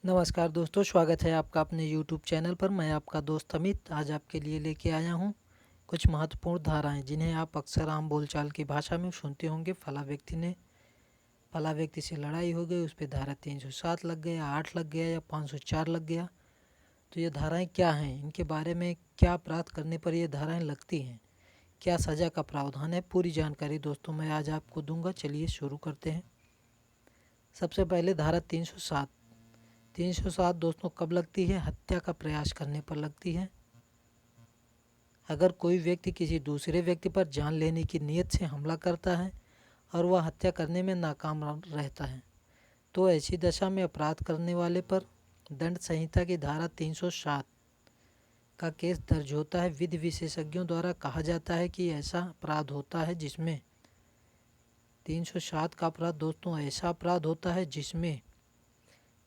नमस्कार दोस्तों, स्वागत है आपका अपने YouTube चैनल पर। मैं आपका दोस्त अमित आज आपके लिए लेके आया हूँ कुछ महत्वपूर्ण धाराएं जिन्हें आप अक्सर आम बोलचाल की भाषा में सुनते होंगे। फला व्यक्ति से लड़ाई हो गई, उस पर धारा 307 लग गया, 8 लग गया या 504 लग गया। तो ये धाराएं क्या हैं, इनके बारे में क्या अपराध करने पर ये धाराएं लगती हैं, क्या सज़ा का प्रावधान है, पूरी जानकारी दोस्तों मैं आज आपको दूंगा। चलिए शुरू करते हैं। सबसे पहले धारा 307। 307 दोस्तों कब लगती है? हत्या का प्रयास करने पर लगती है। अगर कोई व्यक्ति किसी दूसरे व्यक्ति पर जान लेने की नीयत से हमला करता है और वह हत्या करने में नाकाम रहता है तो ऐसी दशा में अपराध करने वाले पर दंड संहिता की धारा 307 का केस दर्ज होता है। विधि विशेषज्ञों द्वारा कहा जाता है कि ऐसा अपराध होता है जिसमें 307 का अपराध दोस्तों ऐसा अपराध होता है जिसमें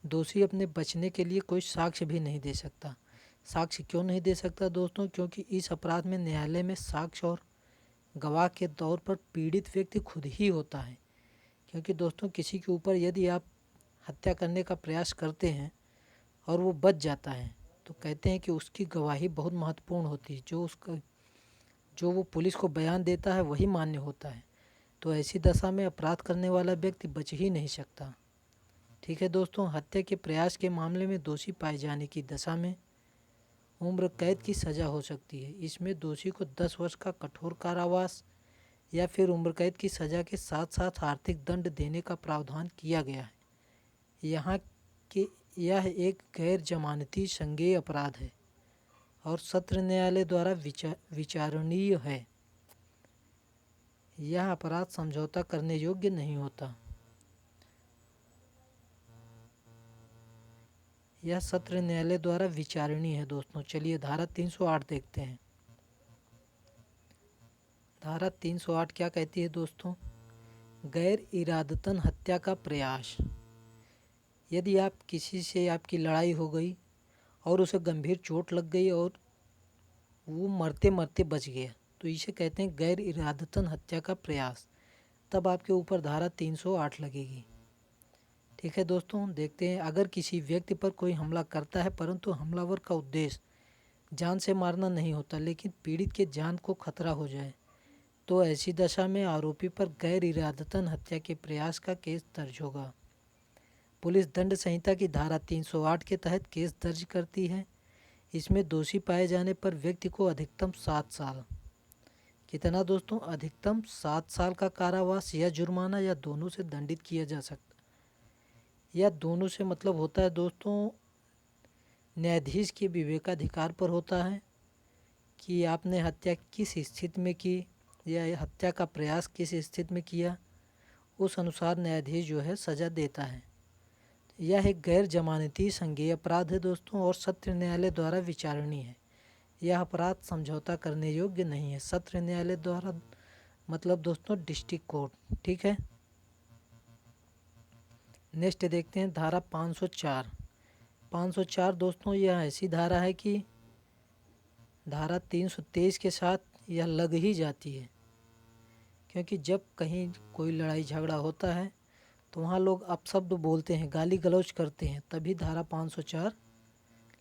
दोषी अपने बचने के लिए कोई साक्ष्य भी नहीं दे सकता। साक्ष्य क्यों नहीं दे सकता दोस्तों? क्योंकि इस अपराध में न्यायालय में साक्ष्य और गवाह के तौर पर पीड़ित व्यक्ति खुद ही होता है। क्योंकि दोस्तों किसी के ऊपर यदि आप हत्या करने का प्रयास करते हैं और वो बच जाता है तो कहते हैं कि उसकी गवाही बहुत महत्वपूर्ण होती है। जो वो पुलिस को बयान देता है वही मान्य होता है। तो ऐसी दशा में अपराध करने वाला व्यक्ति बच ही नहीं सकता। ठीक है दोस्तों, हत्या के प्रयास के मामले में दोषी पाए जाने की दशा में उम्र कैद की सज़ा हो सकती है। इसमें दोषी को 10 वर्ष का कठोर कारावास या फिर उम्र कैद की सज़ा के साथ साथ आर्थिक दंड देने का प्रावधान किया गया है। यहाँ के यह एक गैर जमानती संज्ञेय अपराध है और सत्र न्यायालय द्वारा विचारणीय है। यह अपराध समझौता करने योग्य नहीं होता। यह सत्र न्यायालय द्वारा विचारणीय है दोस्तों। चलिए धारा 308 देखते हैं। धारा 308 क्या कहती है दोस्तों? गैर इरादतन हत्या का प्रयास। यदि आप किसी से आपकी लड़ाई हो गई और उसे गंभीर चोट लग गई और वो मरते मरते बच गया तो इसे कहते हैं गैर इरादतन हत्या का प्रयास। तब आपके ऊपर धारा 308 लगेगी। ठीक है दोस्तों, देखते हैं। अगर किसी व्यक्ति पर कोई हमला करता है परंतु हमलावर का उद्देश्य जान से मारना नहीं होता लेकिन पीड़ित के जान को खतरा हो जाए तो ऐसी दशा में आरोपी पर गैर इरादतन हत्या के प्रयास का केस दर्ज होगा। पुलिस दंड संहिता की धारा 308 के तहत केस दर्ज करती है। इसमें दोषी पाए जाने पर व्यक्ति को अधिकतम 7 साल, कितना दोस्तों? अधिकतम 7 साल का कारावास या जुर्माना या दोनों से दंडित किया जा सकता। या दोनों से मतलब होता है दोस्तों न्यायाधीश के विवेकाधिकार पर होता है कि आपने हत्या किस स्थिति में की या हत्या का प्रयास किस स्थिति में किया, उस अनुसार न्यायाधीश जो है सज़ा देता है। यह एक गैर जमानती संज्ञेय अपराध है दोस्तों और सत्र न्यायालय द्वारा विचारणीय है। यह अपराध समझौता करने योग्य नहीं है। सत्र न्यायालय द्वारा मतलब दोस्तों डिस्ट्रिक्ट कोर्ट। ठीक है, नेक्स्ट देखते हैं धारा 504। 504 दोस्तों यह ऐसी धारा है कि धारा 323 के साथ यह लग ही जाती है। क्योंकि जब कहीं कोई लड़ाई झगड़ा होता है तो वहाँ लोग अपशब्द बोलते हैं, गाली गलौज करते हैं, तभी धारा 504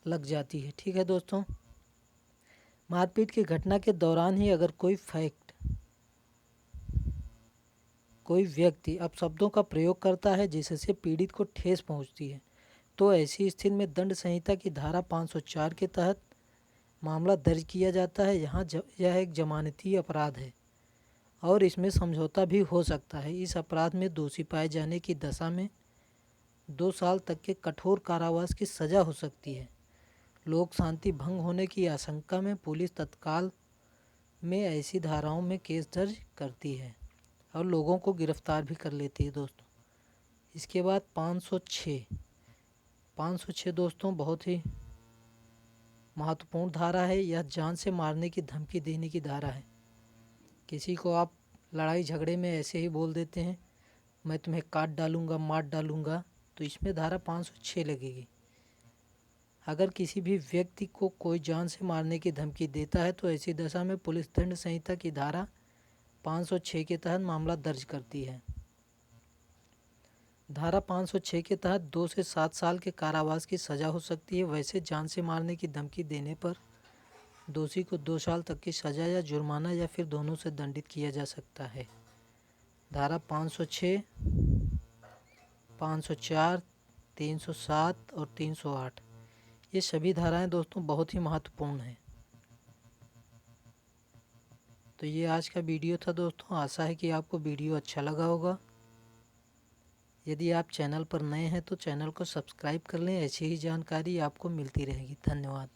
लग जाती है। ठीक है दोस्तों, मारपीट की घटना के दौरान ही अगर कोई व्यक्ति अपशब्दों का प्रयोग करता है जिससे पीड़ित को ठेस पहुंचती है तो ऐसी स्थिति में दंड संहिता की धारा 504 के तहत मामला दर्ज किया जाता है। यह एक जमानती अपराध है और इसमें समझौता भी हो सकता है। इस अपराध में दोषी पाए जाने की दशा में 2 साल तक के कठोर कारावास की सज़ा हो सकती है। लोक शांति भंग होने की आशंका में पुलिस तत्काल में ऐसी धाराओं में केस दर्ज करती है और लोगों को गिरफ्तार भी कर लेती है दोस्तों। इसके बाद 506 दोस्तों बहुत ही महत्वपूर्ण धारा है। यह जान से मारने की धमकी देने की धारा है। किसी को आप लड़ाई झगड़े में ऐसे ही बोल देते हैं मैं तुम्हें काट डालूंगा, मार डालूंगा, तो इसमें धारा 506 लगेगी। अगर किसी भी व्यक्ति को कोई जान से मारने की धमकी देता है तो ऐसी दशा में पुलिस दंड संहिता की धारा 506 के तहत मामला दर्ज करती है। धारा 506 के तहत 2 से 7 साल के कारावास की सज़ा हो सकती है। वैसे जान से मारने की धमकी देने पर दोषी को 2 साल तक की सज़ा या जुर्माना या फिर दोनों से दंडित किया जा सकता है। धारा 506, 504, 307 और 308 ये सभी धाराएं दोस्तों बहुत ही महत्वपूर्ण हैं। तो ये आज का वीडियो था दोस्तों। आशा है कि आपको वीडियो अच्छा लगा होगा। यदि आप चैनल पर नए हैं तो चैनल को सब्सक्राइब कर लें। ऐसी ही जानकारी आपको मिलती रहेगी। धन्यवाद।